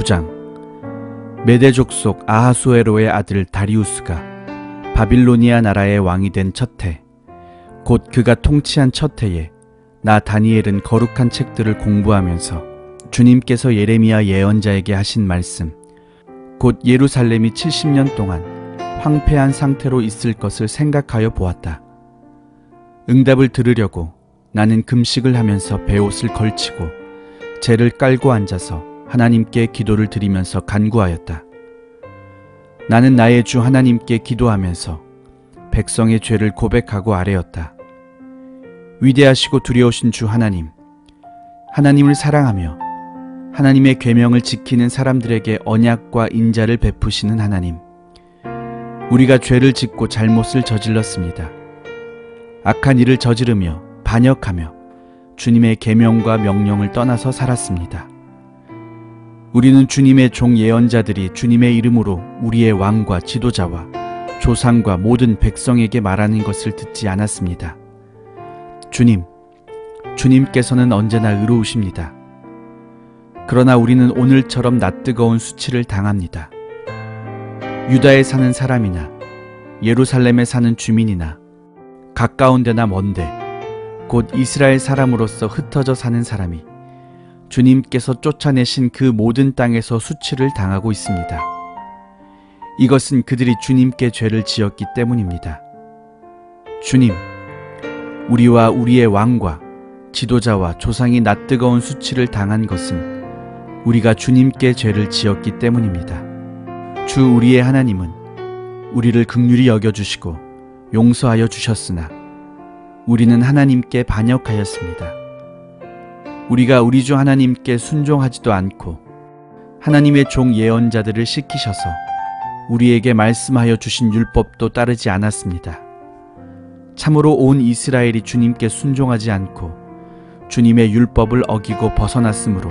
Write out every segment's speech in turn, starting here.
9장. 메대 족속 아하수에로의 아들 다리우스가 바빌로니아 나라의 왕이 된 첫 해, 곧 그가 통치한 첫 해에 나 다니엘은 거룩한 책들을 공부하면서 주님께서 예레미야 예언자에게 하신 말씀, 곧 예루살렘이 70년 동안 황폐한 상태로 있을 것을 생각하여 보았다. 응답을 들으려고 나는 금식을 하면서 베옷을 걸치고 재를 깔고 앉아서 하나님께 기도를 드리면서 간구하였다. 나는 나의 주 하나님께 기도하면서 백성의 죄를 고백하고 아뢰었다. 위대하시고 두려우신 주 하나님, 하나님을 사랑하며 하나님의 계명을 지키는 사람들에게 언약과 인자를 베푸시는 하나님, 우리가 죄를 짓고 잘못을 저질렀습니다. 악한 일을 저지르며 반역하며 주님의 계명과 명령을 떠나서 살았습니다. 우리는 주님의 종 예언자들이 주님의 이름으로 우리의 왕과 지도자와 조상과 모든 백성에게 말하는 것을 듣지 않았습니다. 주님께서는 언제나 의로우십니다. 그러나 우리는 오늘처럼 낯뜨거운 수치를 당합니다. 유다에 사는 사람이나 예루살렘에 사는 주민이나 가까운 데나 먼데 곧 이스라엘 사람으로서 흩어져 사는 사람이 주님께서 쫓아내신 그 모든 땅에서 수치를 당하고 있습니다. 이것은 그들이 주님께 죄를 지었기 때문입니다. 주님, 우리와 우리의 왕과 지도자와 조상이 낯뜨거운 수치를 당한 것은 우리가 주님께 죄를 지었기 때문입니다. 주 우리의 하나님은 우리를 긍휼히 여겨주시고 용서하여 주셨으나 우리는 하나님께 반역하였습니다. 우리가 우리 주 하나님께 순종하지도 않고 하나님의 종 예언자들을 시키셔서 우리에게 말씀하여 주신 율법도 따르지 않았습니다. 참으로 온 이스라엘이 주님께 순종하지 않고 주님의 율법을 어기고 벗어났으므로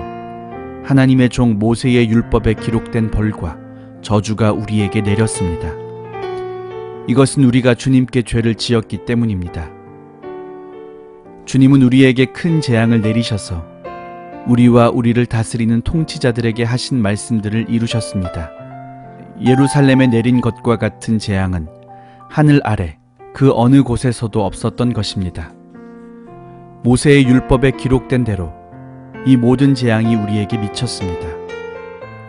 하나님의 종 모세의 율법에 기록된 벌과 저주가 우리에게 내렸습니다. 이것은 우리가 주님께 죄를 지었기 때문입니다. 주님은 우리에게 큰 재앙을 내리셔서 우리와 우리를 다스리는 통치자들에게 하신 말씀들을 이루셨습니다. 예루살렘에 내린 것과 같은 재앙은 하늘 아래 그 어느 곳에서도 없었던 것입니다. 모세의 율법에 기록된 대로 이 모든 재앙이 우리에게 미쳤습니다.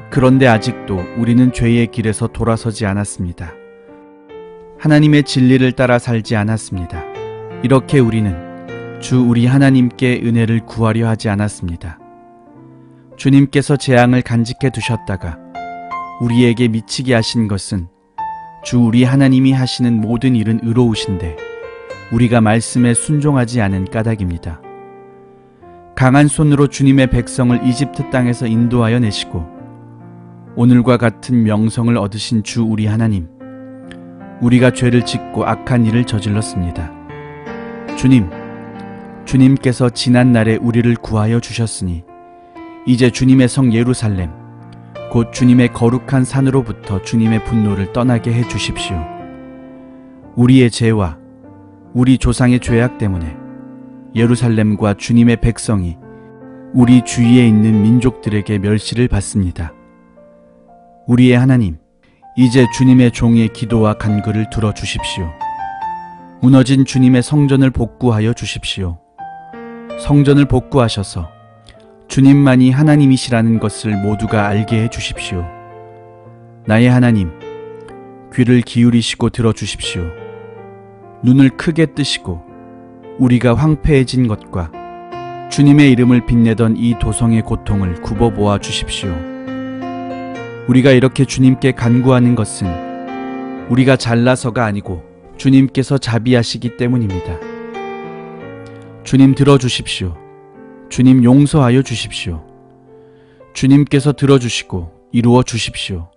그런데 아직도 우리는 죄의 길에서 돌아서지 않았습니다. 하나님의 진리를 따라 살지 않았습니다. 이렇게 우리는 주 우리 하나님께 은혜를 구하려 하지 않았습니다. 주님께서 재앙을 간직해 두셨다가 우리에게 미치게 하신 것은 주 우리 하나님이 하시는 모든 일은 의로우신데 우리가 말씀에 순종하지 않은 까닭입니다. 강한 손으로 주님의 백성을 이집트 땅에서 인도하여 내시고 오늘과 같은 명성을 얻으신 주 우리 하나님, 우리가 죄를 짓고 악한 일을 저질렀습니다. 주님께서 지난 날에 우리를 구하여 주셨으니 이제 주님의 성 예루살렘, 곧 주님의 거룩한 산으로부터 주님의 분노를 떠나게 해 주십시오. 우리의 죄와 우리 조상의 죄악 때문에 예루살렘과 주님의 백성이 우리 주위에 있는 민족들에게 멸시를 받습니다. 우리의 하나님, 이제 주님의 종의 기도와 간구를 들어주십시오. 무너진 주님의 성전을 복구하여 주십시오. 성전을 복구하셔서 주님만이 하나님이시라는 것을 모두가 알게 해 주십시오. 나의 하나님, 귀를 기울이시고 들어주십시오. 눈을 크게 뜨시고 우리가 황폐해진 것과 주님의 이름을 빛내던 이 도성의 고통을 굽어보아 주십시오. 우리가 이렇게 주님께 간구하는 것은 우리가 잘나서가 아니고 주님께서 자비하시기 때문입니다. 주님 들어주십시오. 주님 용서하여 주십시오. 주님께서 들어주시고 이루어 주십시오.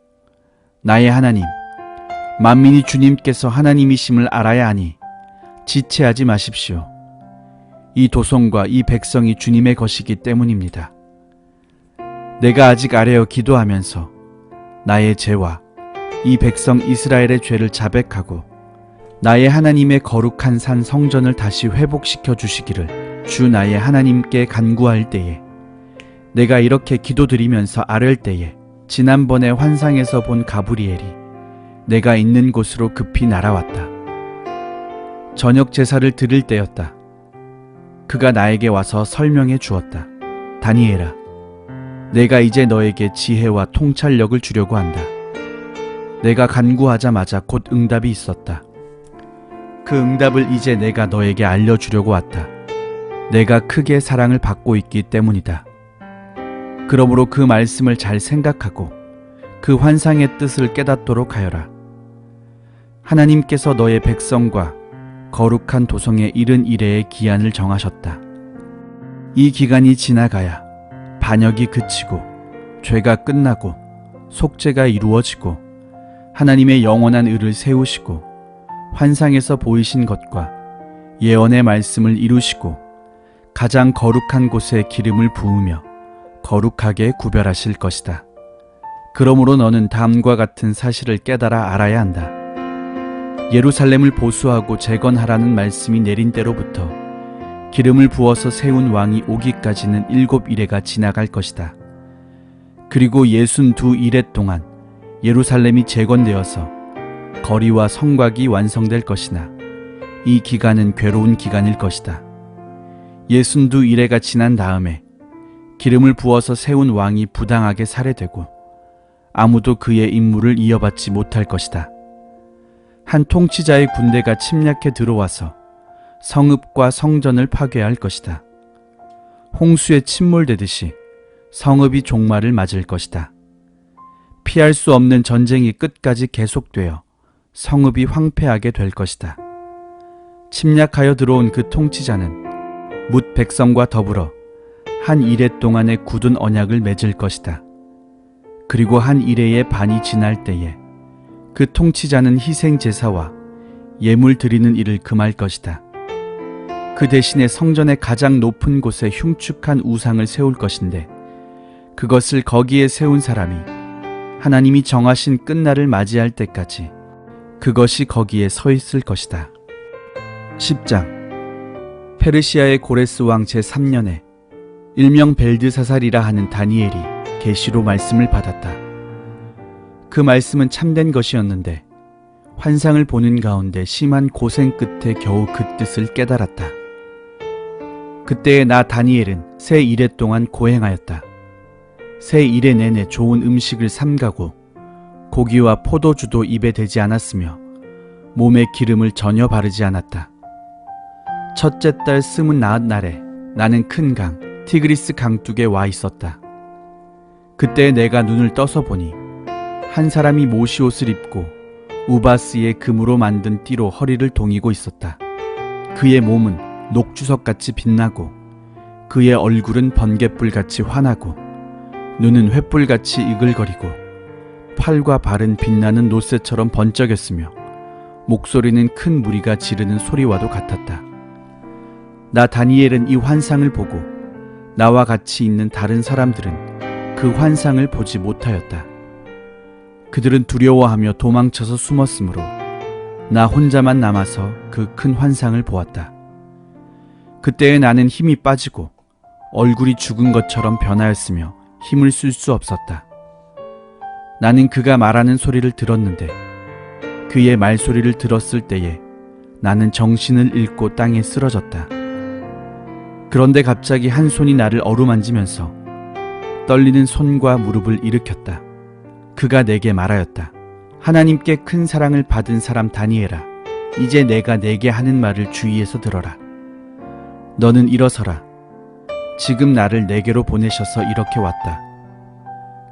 나의 하나님, 만민이 주님께서 하나님이심을 알아야 하니 지체하지 마십시오. 이 도성과 이 백성이 주님의 것이기 때문입니다. 내가 아직 아뢰어 기도하면서 나의 죄와 이 백성 이스라엘의 죄를 자백하고 나의 하나님의 거룩한 산 성전을 다시 회복시켜 주시기를 주 나의 하나님께 간구할 때에 내가 이렇게 기도드리면서 아뢰을 때에 지난번에 환상에서 본 가브리엘이 내가 있는 곳으로 급히 날아왔다. 저녁 제사를 드릴 때였다. 그가 나에게 와서 설명해 주었다. 다니엘아, 내가 이제 너에게 지혜와 통찰력을 주려고 한다. 내가 간구하자마자 곧 응답이 있었다. 그 응답을 이제 내가 너에게 알려주려고 왔다. 내가 크게 사랑을 받고 있기 때문이다. 그러므로 그 말씀을 잘 생각하고 그 환상의 뜻을 깨닫도록 하여라. 하나님께서 너의 백성과 거룩한 도성에 이른 이래의 기한을 정하셨다. 이 기간이 지나가야 반역이 그치고 죄가 끝나고 속죄가 이루어지고 하나님의 영원한 의를 세우시고 환상에서 보이신 것과 예언의 말씀을 이루시고 가장 거룩한 곳에 기름을 부으며 거룩하게 구별하실 것이다. 그러므로 너는 다음과 같은 사실을 깨달아 알아야 한다. 예루살렘을 보수하고 재건하라는 말씀이 내린 때로부터 기름을 부어서 세운 왕이 오기까지는 7이래가 지나갈 것이다. 그리고 62이래 동안 예루살렘이 재건되어서 거리와 성곽이 완성될 것이나 이 기간은 괴로운 기간일 것이다. 62이래가 지난 다음에 기름을 부어서 세운 왕이 부당하게 살해되고 아무도 그의 임무를 이어받지 못할 것이다. 한 통치자의 군대가 침략해 들어와서 성읍과 성전을 파괴할 것이다. 홍수에 침몰되듯이 성읍이 종말을 맞을 것이다. 피할 수 없는 전쟁이 끝까지 계속되어 성읍이 황폐하게 될 것이다. 침략하여 들어온 그 통치자는 뭇 백성과 더불어 한 이래 동안의 굳은 언약을 맺을 것이다. 그리고 한 이래의 반이 지날 때에 그 통치자는 희생 제사와 예물 드리는 일을 금할 것이다. 그 대신에 성전의 가장 높은 곳에 흉측한 우상을 세울 것인데 그것을 거기에 세운 사람이 하나님이 정하신 끝날을 맞이할 때까지 그것이 거기에 서 있을 것이다. 10장. 페르시아의 고레스 왕 제3년에 일명 벨드사살이라 하는 다니엘이 계시로 말씀을 받았다. 그 말씀은 참된 것이었는데 환상을 보는 가운데 심한 고생 끝에 겨우 그 뜻을 깨달았다. 그때에 나 다니엘은 새 이래 동안 고행하였다. 새 이래 내내 좋은 음식을 삼가고 고기와 포도주도 입에 대지 않았으며 몸에 기름을 전혀 바르지 않았다. 첫째 달 29날에 나는 큰 강 티그리스 강둑에 와 있었다. 그때 내가 눈을 떠서 보니 한 사람이 모시옷을 입고 우바스의 금으로 만든 띠로 허리를 동이고 있었다. 그의 몸은 녹주석같이 빛나고 그의 얼굴은 번갯불같이 환하고 눈은 횃불같이 이글거리고 팔과 발은 빛나는 노새처럼 번쩍였으며 목소리는 큰 무리가 지르는 소리와도 같았다. 나 다니엘은 이 환상을 보고 나와 같이 있는 다른 사람들은 그 환상을 보지 못하였다. 그들은 두려워하며 도망쳐서 숨었으므로 나 혼자만 남아서 그 큰 환상을 보았다. 그때에 나는 힘이 빠지고 얼굴이 죽은 것처럼 변하였으며 힘을 쓸 수 없었다. 나는 그가 말하는 소리를 들었는데 그의 말소리를 들었을 때에 나는 정신을 잃고 땅에 쓰러졌다. 그런데 갑자기 한 손이 나를 어루만지면서 떨리는 손과 무릎을 일으켰다. 그가 내게 말하였다. 하나님께 큰 사랑을 받은 사람 다니엘아, 이제 내가 내게 하는 말을 주의해서 들어라. 너는 일어서라. 지금 나를 내게로 보내셔서 이렇게 왔다.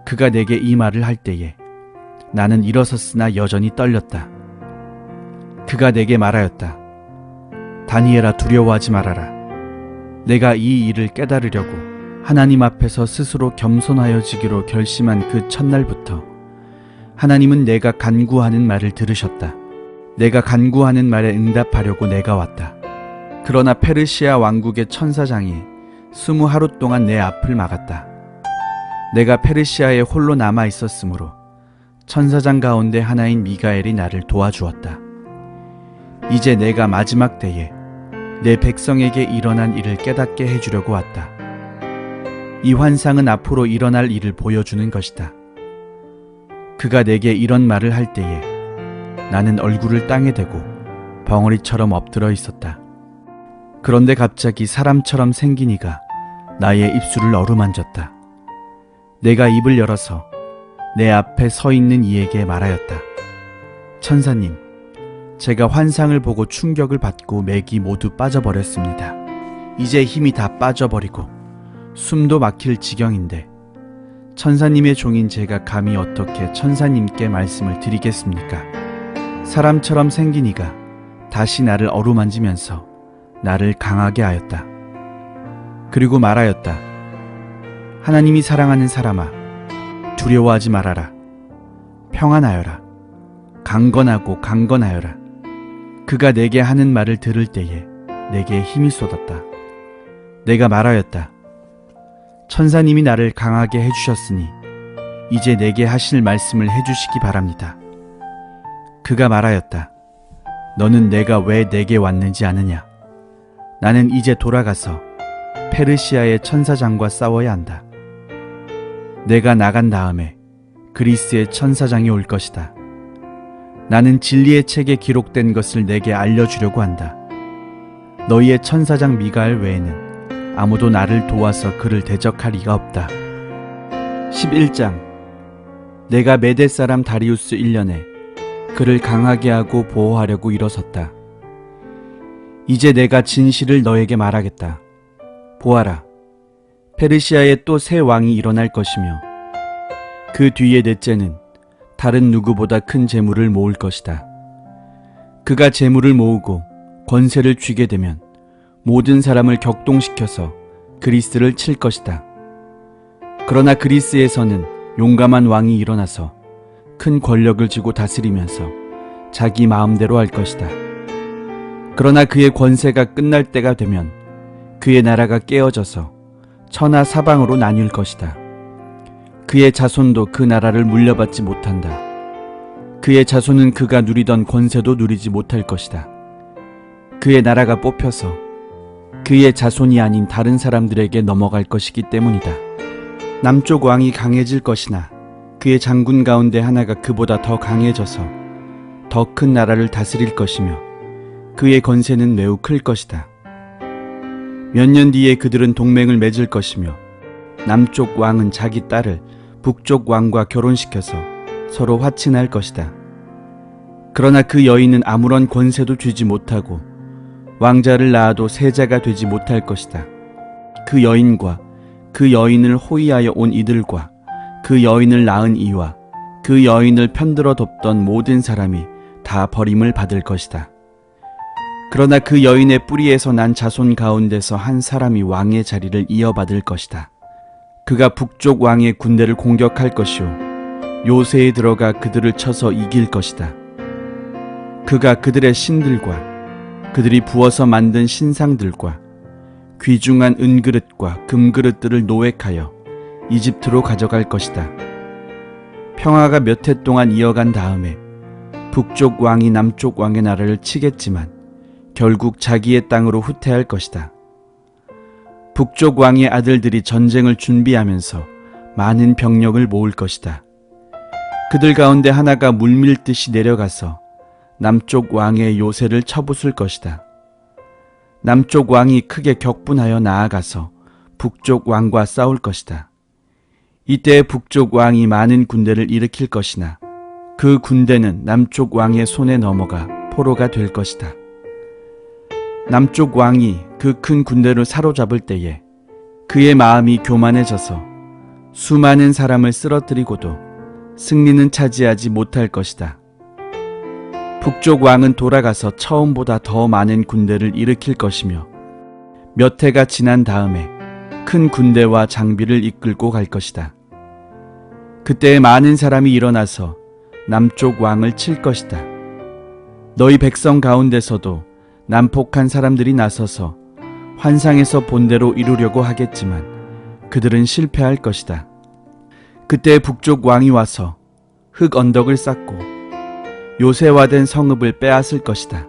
그가 내게 이 말을 할 때에 나는 일어섰으나 여전히 떨렸다. 그가 내게 말하였다. 다니엘아, 두려워하지 말아라. 내가 이 일을 깨달으려고 하나님 앞에서 스스로 겸손하여지기로 결심한 그 첫날부터 하나님은 내가 간구하는 말을 들으셨다. 내가 간구하는 말에 응답하려고 내가 왔다. 그러나 페르시아 왕국의 천사장이 20하루 동안 내 앞을 막았다. 내가 페르시아에 홀로 남아 있었으므로 천사장 가운데 하나인 미가엘이 나를 도와주었다. 이제 내가 마지막 때에 내 백성에게 일어난 일을 깨닫게 해주려고 왔다. 이 환상은 앞으로 일어날 일을 보여주는 것이다. 그가 내게 이런 말을 할 때에 나는 얼굴을 땅에 대고 벙어리처럼 엎드려 있었다. 그런데 갑자기 사람처럼 생긴 이가 나의 입술을 어루만졌다. 내가 입을 열어서 내 앞에 서 있는 이에게 말하였다. 천사님, 제가 환상을 보고 충격을 받고 맥이 모두 빠져버렸습니다. 이제 힘이 다 빠져버리고 숨도 막힐 지경인데 천사님의 종인 제가 감히 어떻게 천사님께 말씀을 드리겠습니까? 사람처럼 생긴 이가 다시 나를 어루만지면서 나를 강하게 하였다. 그리고 말하였다. 하나님이 사랑하는 사람아, 두려워하지 말아라. 평안하여라. 강건하고 강건하여라. 그가 내게 하는 말을 들을 때에 내게 힘이 쏟았다. 내가 말하였다. 천사님이 나를 강하게 해주셨으니 이제 내게 하실 말씀을 해주시기 바랍니다. 그가 말하였다. 너는 내가 왜 내게 왔는지 아느냐? 나는 이제 돌아가서 페르시아의 천사장과 싸워야 한다. 내가 나간 다음에 그리스의 천사장이 올 것이다. 나는 진리의 책에 기록된 것을 내게 알려주려고 한다. 너희의 천사장 미가엘 외에는 아무도 나를 도와서 그를 대적할 리가 없다. 11장. 내가 메대 사람 다리우스 1년에 그를 강하게 하고 보호하려고 일어섰다. 이제 내가 진실을 너에게 말하겠다. 보아라. 페르시아에 또 새 왕이 일어날 것이며 그 뒤에 넷째는 다른 누구보다 큰 재물을 모을 것이다. 그가 재물을 모으고 권세를 쥐게 되면 모든 사람을 격동시켜서 그리스를 칠 것이다. 그러나 그리스에서는 용감한 왕이 일어나서 큰 권력을 쥐고 다스리면서 자기 마음대로 할 것이다. 그러나 그의 권세가 끝날 때가 되면 그의 나라가 깨어져서 천하 사방으로 나뉠 것이다. 그의 자손도 그 나라를 물려받지 못한다. 그의 자손은 그가 누리던 권세도 누리지 못할 것이다. 그의 나라가 뽑혀서 그의 자손이 아닌 다른 사람들에게 넘어갈 것이기 때문이다. 남쪽 왕이 강해질 것이나 그의 장군 가운데 하나가 그보다 더 강해져서 더 큰 나라를 다스릴 것이며 그의 권세는 매우 클 것이다. 몇 년 뒤에 그들은 동맹을 맺을 것이며 남쪽 왕은 자기 딸을 북쪽 왕과 결혼시켜서 서로 화친할 것이다. 그러나 그 여인은 아무런 권세도 쥐지 못하고 왕자를 낳아도 세자가 되지 못할 것이다. 그 여인과 그 여인을 호위하여 온 이들과 그 여인을 낳은 이와 그 여인을 편들어 돕던 모든 사람이 다 버림을 받을 것이다. 그러나 그 여인의 뿌리에서 난 자손 가운데서 한 사람이 왕의 자리를 이어받을 것이다. 그가 북쪽 왕의 군대를 공격할 것이요 요새에 들어가 그들을 쳐서 이길 것이다. 그가 그들의 신들과 그들이 부어서 만든 신상들과 귀중한 은그릇과 금그릇들을 노획하여 이집트로 가져갈 것이다. 평화가 몇 해 동안 이어간 다음에 북쪽 왕이 남쪽 왕의 나라를 치겠지만 결국 자기의 땅으로 후퇴할 것이다. 북쪽 왕의 아들들이 전쟁을 준비하면서 많은 병력을 모을 것이다. 그들 가운데 하나가 물밀듯이 내려가서 남쪽 왕의 요새를 쳐부술 것이다. 남쪽 왕이 크게 격분하여 나아가서 북쪽 왕과 싸울 것이다. 이때 북쪽 왕이 많은 군대를 일으킬 것이나 그 군대는 남쪽 왕의 손에 넘어가 포로가 될 것이다. 남쪽 왕이 그 큰 군대를 사로잡을 때에 그의 마음이 교만해져서 수많은 사람을 쓰러뜨리고도 승리는 차지하지 못할 것이다. 북쪽 왕은 돌아가서 처음보다 더 많은 군대를 일으킬 것이며 몇 해가 지난 다음에 큰 군대와 장비를 이끌고 갈 것이다. 그때 많은 사람이 일어나서 남쪽 왕을 칠 것이다. 너희 백성 가운데서도 난폭한 사람들이 나서서 환상에서 본 대로 이루려고 하겠지만 그들은 실패할 것이다. 그때 북쪽 왕이 와서 흙 언덕을 쌓고 요새화된 성읍을 빼앗을 것이다.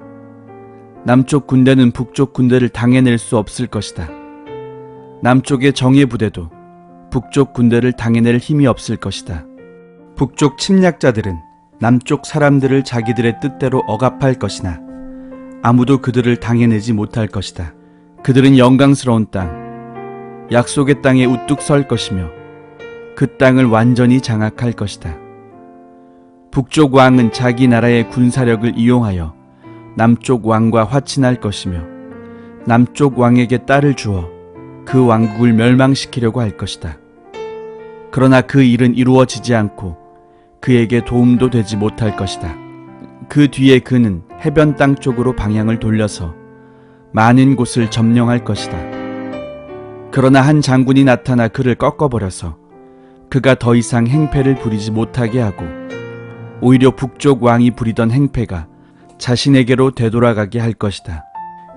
남쪽 군대는 북쪽 군대를 당해낼 수 없을 것이다. 남쪽의 정예 부대도 북쪽 군대를 당해낼 힘이 없을 것이다. 북쪽 침략자들은 남쪽 사람들을 자기들의 뜻대로 억압할 것이나 아무도 그들을 당해내지 못할 것이다. 그들은 영광스러운 땅, 약속의 땅에 우뚝 설 것이며 그 땅을 완전히 장악할 것이다. 북쪽 왕은 자기 나라의 군사력을 이용하여 남쪽 왕과 화친할 것이며 남쪽 왕에게 딸을 주어 그 왕국을 멸망시키려고 할 것이다. 그러나 그 일은 이루어지지 않고 그에게 도움도 되지 못할 것이다. 그 뒤에 그는 해변 땅 쪽으로 방향을 돌려서 많은 곳을 점령할 것이다. 그러나 한 장군이 나타나 그를 꺾어버려서 그가 더 이상 행패를 부리지 못하게 하고 오히려 북쪽 왕이 부리던 행패가 자신에게로 되돌아가게 할 것이다.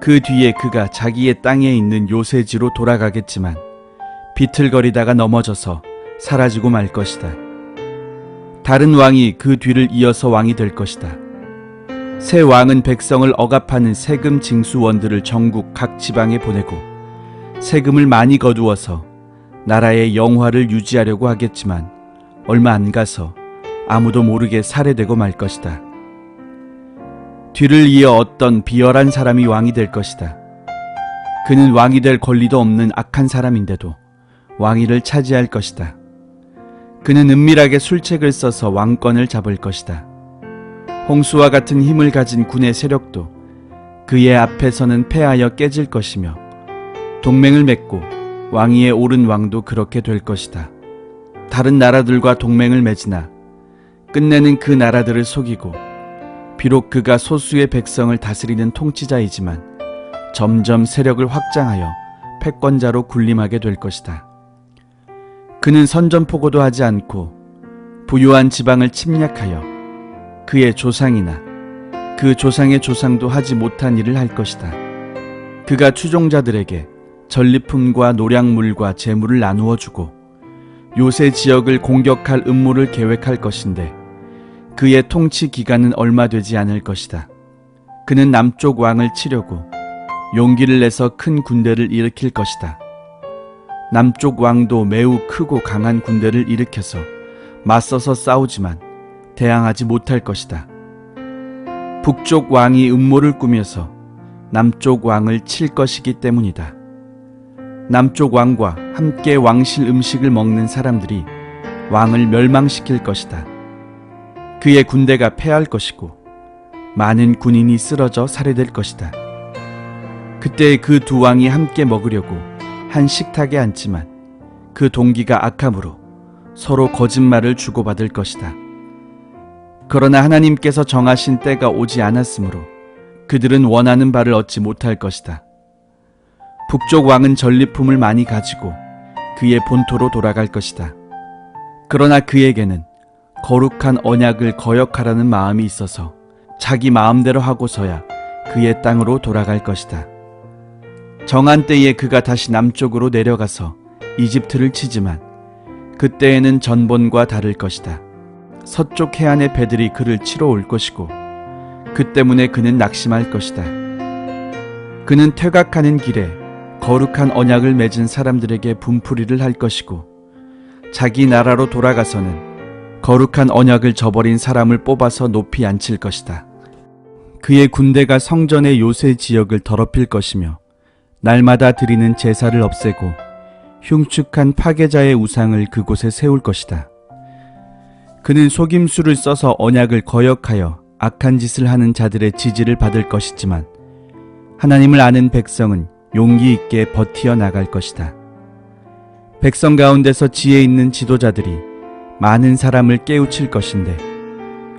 그 뒤에 그가 자기의 땅에 있는 요새지로 돌아가겠지만 비틀거리다가 넘어져서 사라지고 말 것이다. 다른 왕이 그 뒤를 이어서 왕이 될 것이다. 새 왕은 백성을 억압하는 세금 징수원들을 전국 각 지방에 보내고 세금을 많이 거두어서 나라의 영화를 유지하려고 하겠지만 얼마 안 가서 아무도 모르게 살해되고 말 것이다. 뒤를 이어 어떤 비열한 사람이 왕이 될 것이다. 그는 왕이 될 권리도 없는 악한 사람인데도 왕위를 차지할 것이다. 그는 은밀하게 술책을 써서 왕권을 잡을 것이다. 홍수와 같은 힘을 가진 군의 세력도 그의 앞에서는 패하여 깨질 것이며 동맹을 맺고 왕위에 오른 왕도 그렇게 될 것이다. 다른 나라들과 동맹을 맺으나 끝내는 그 나라들을 속이고 비록 그가 소수의 백성을 다스리는 통치자이지만 점점 세력을 확장하여 패권자로 군림하게 될 것이다. 그는 선전포고도 하지 않고 부유한 지방을 침략하여 그의 조상이나 그 조상의 조상도 하지 못한 일을 할 것이다. 그가 추종자들에게 전리품과 노량물과 재물을 나누어 주고 요새 지역을 공격할 음모를 계획할 것인데 그의 통치 기간은 얼마 되지 않을 것이다. 그는 남쪽 왕을 치려고 용기를 내서 큰 군대를 일으킬 것이다. 남쪽 왕도 매우 크고 강한 군대를 일으켜서 맞서서 싸우지만 대항하지 못할 것이다. 북쪽 왕이 음모를 꾸며서 남쪽 왕을 칠 것이기 때문이다. 남쪽 왕과 함께 왕실 음식을 먹는 사람들이 왕을 멸망시킬 것이다. 그의 군대가 패할 것이고 많은 군인이 쓰러져 살해될 것이다. 그때 그 두 왕이 함께 먹으려고 한 식탁에 앉지만 그 동기가 악함으로 서로 거짓말을 주고받을 것이다. 그러나 하나님께서 정하신 때가 오지 않았으므로 그들은 원하는 바를 얻지 못할 것이다. 북쪽 왕은 전리품을 많이 가지고 그의 본토로 돌아갈 것이다. 그러나 그에게는 거룩한 언약을 거역하라는 마음이 있어서 자기 마음대로 하고서야 그의 땅으로 돌아갈 것이다. 정한 때에 그가 다시 남쪽으로 내려가서 이집트를 치지만 그때에는 전번과 다를 것이다. 서쪽 해안의 배들이 그를 치러 올 것이고 그 때문에 그는 낙심할 것이다. 그는 퇴각하는 길에 거룩한 언약을 맺은 사람들에게 분풀이를 할 것이고 자기 나라로 돌아가서는 거룩한 언약을 저버린 사람을 뽑아서 높이 앉힐 것이다. 그의 군대가 성전의 요새 지역을 더럽힐 것이며 날마다 드리는 제사를 없애고 흉측한 파괴자의 우상을 그곳에 세울 것이다. 그는 속임수를 써서 언약을 거역하여 악한 짓을 하는 자들의 지지를 받을 것이지만 하나님을 아는 백성은 용기 있게 버티어 나갈 것이다. 백성 가운데서 지혜 있는 지도자들이 많은 사람을 깨우칠 것인데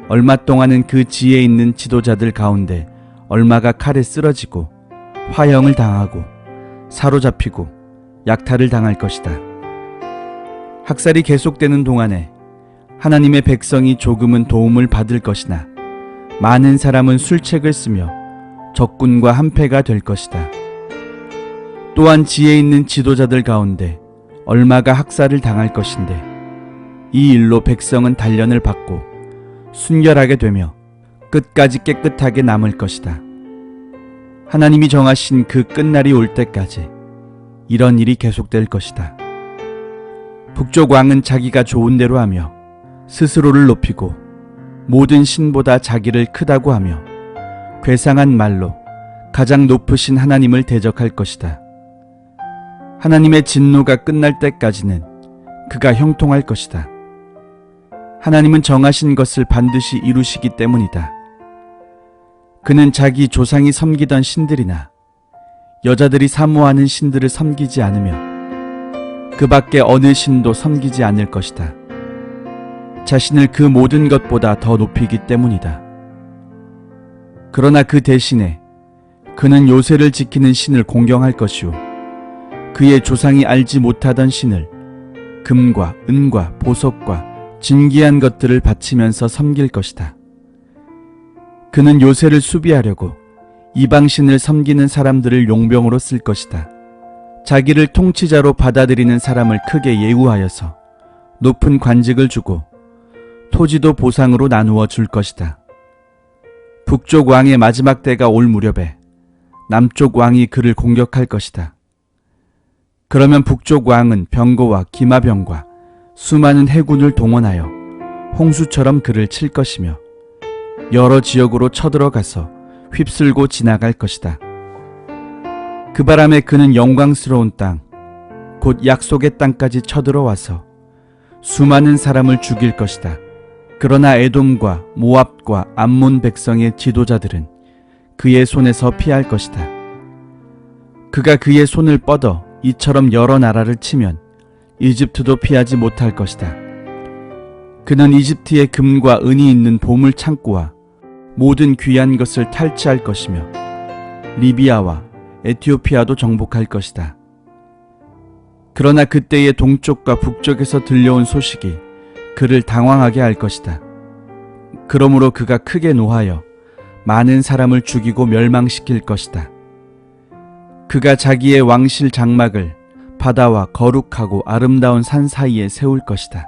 얼마 동안은 그 지혜 있는 지도자들 가운데 얼마가 칼에 쓰러지고 화형을 당하고 사로잡히고 약탈을 당할 것이다. 학살이 계속되는 동안에 하나님의 백성이 조금은 도움을 받을 것이나 많은 사람은 술책을 쓰며 적군과 한패가 될 것이다. 또한 지혜 있는 지도자들 가운데 얼마가 학살을 당할 것인데 이 일로 백성은 단련을 받고 순결하게 되며 끝까지 깨끗하게 남을 것이다. 하나님이 정하신 그 끝날이 올 때까지 이런 일이 계속될 것이다. 북쪽 왕은 자기가 좋은 대로 하며 스스로를 높이고 모든 신보다 자기를 크다고 하며 괴상한 말로 가장 높으신 하나님을 대적할 것이다. 하나님의 진노가 끝날 때까지는 그가 형통할 것이다. 하나님은 정하신 것을 반드시 이루시기 때문이다. 그는 자기 조상이 섬기던 신들이나 여자들이 사모하는 신들을 섬기지 않으며 그 밖에 어느 신도 섬기지 않을 것이다. 자신을 그 모든 것보다 더 높이기 때문이다. 그러나 그 대신에 그는 요새를 지키는 신을 공경할 것이요 그의 조상이 알지 못하던 신을 금과 은과 보석과 진귀한 것들을 바치면서 섬길 것이다. 그는 요새를 수비하려고 이방신을 섬기는 사람들을 용병으로 쓸 것이다. 자기를 통치자로 받아들이는 사람을 크게 예우하여서 높은 관직을 주고 토지도 보상으로 나누어 줄 것이다. 북쪽 왕의 마지막 때가 올 무렵에 남쪽 왕이 그를 공격할 것이다. 그러면 북쪽 왕은 병거와 기마병과 수많은 해군을 동원하여 홍수처럼 그를 칠 것이며 여러 지역으로 쳐들어가서 휩쓸고 지나갈 것이다. 그 바람에 그는 영광스러운 땅, 곧 약속의 땅까지 쳐들어와서 수많은 사람을 죽일 것이다. 그러나 에돔과 모압과 암몬 백성의 지도자들은 그의 손에서 피할 것이다. 그가 그의 손을 뻗어 이처럼 여러 나라를 치면 이집트도 피하지 못할 것이다. 그는 이집트의 금과 은이 있는 보물 창고와 모든 귀한 것을 탈취할 것이며 리비아와 에티오피아도 정복할 것이다. 그러나 그때의 동쪽과 북쪽에서 들려온 소식이 그를 당황하게 할 것이다. 그러므로 그가 크게 노하여 많은 사람을 죽이고 멸망시킬 것이다. 그가 자기의 왕실 장막을 바다와 거룩하고 아름다운 산 사이에 세울 것이다.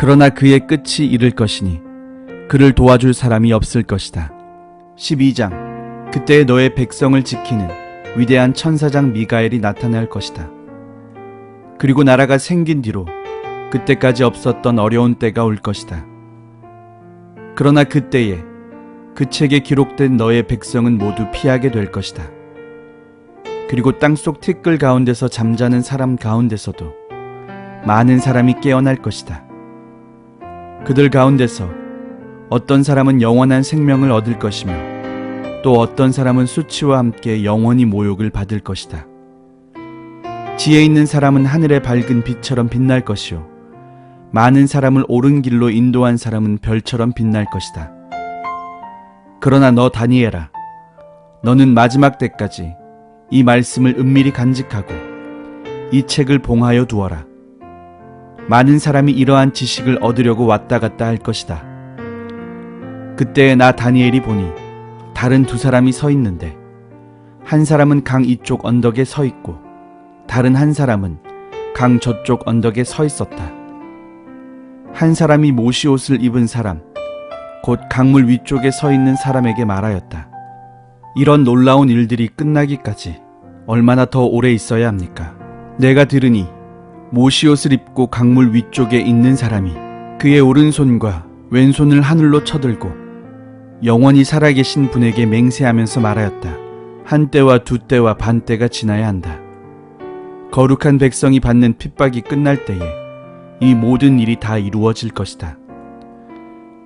그러나 그의 끝이 이를 것이니 그를 도와줄 사람이 없을 것이다. 12장 그때 너의 백성을 지키는 위대한 천사장 미가엘이 나타날 것이다. 그리고 나라가 생긴 뒤로 그때까지 없었던 어려운 때가 올 것이다. 그러나 그때에 그 책에 기록된 너의 백성은 모두 피하게 될 것이다. 그리고 땅속 티끌 가운데서 잠자는 사람 가운데서도 많은 사람이 깨어날 것이다. 그들 가운데서 어떤 사람은 영원한 생명을 얻을 것이며 또 어떤 사람은 수치와 함께 영원히 모욕을 받을 것이다. 지혜 있는 사람은 하늘의 밝은 빛처럼 빛날 것이요 많은 사람을 옳은 길로 인도한 사람은 별처럼 빛날 것이다. 그러나 너 다니엘아, 너는 마지막 때까지 이 말씀을 은밀히 간직하고 이 책을 봉하여 두어라. 많은 사람이 이러한 지식을 얻으려고 왔다 갔다 할 것이다. 그때에 나 다니엘이 보니 다른 두 사람이 서 있는데 한 사람은 강 이쪽 언덕에 서 있고 다른 한 사람은 강 저쪽 언덕에 서 있었다. 한 사람이 모시옷을 입은 사람, 곧 강물 위쪽에 서 있는 사람에게 말하였다. 이런 놀라운 일들이 끝나기까지 얼마나 더 오래 있어야 합니까? 내가 들으니 모시옷을 입고 강물 위쪽에 있는 사람이 그의 오른손과 왼손을 하늘로 쳐들고 영원히 살아계신 분에게 맹세하면서 말하였다. 한 때와 두 때와 반 때가 지나야 한다. 거룩한 백성이 받는 핍박이 끝날 때에 이 모든 일이 다 이루어질 것이다.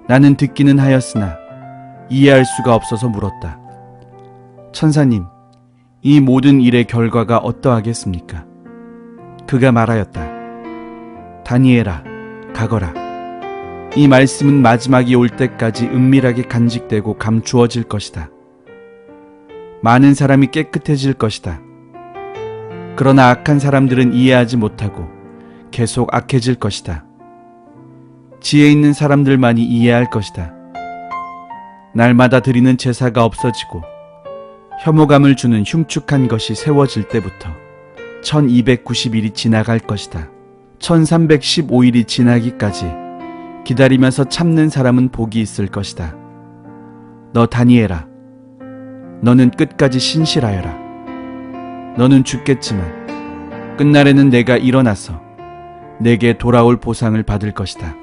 나는 듣기는 하였으나 이해할 수가 없어서 물었다. 천사님, 이 모든 일의 결과가 어떠하겠습니까? 그가 말하였다. 다니엘아, 가거라. 이 말씀은 마지막이 올 때까지 은밀하게 간직되고 감추어질 것이다. 많은 사람이 깨끗해질 것이다. 그러나 악한 사람들은 이해하지 못하고 계속 악해질 것이다. 지혜 있는 사람들만이 이해할 것이다. 날마다 드리는 제사가 없어지고 혐오감을 주는 흉측한 것이 세워질 때부터 1290일이 지나갈 것이다. 1315일이 지나기까지 기다리면서 참는 사람은 복이 있을 것이다. 너 다니엘아, 너는 끝까지 신실하여라. 너는 죽겠지만 끝날에는 내가 일어나서 내게 돌아올 보상을 받을 것이다.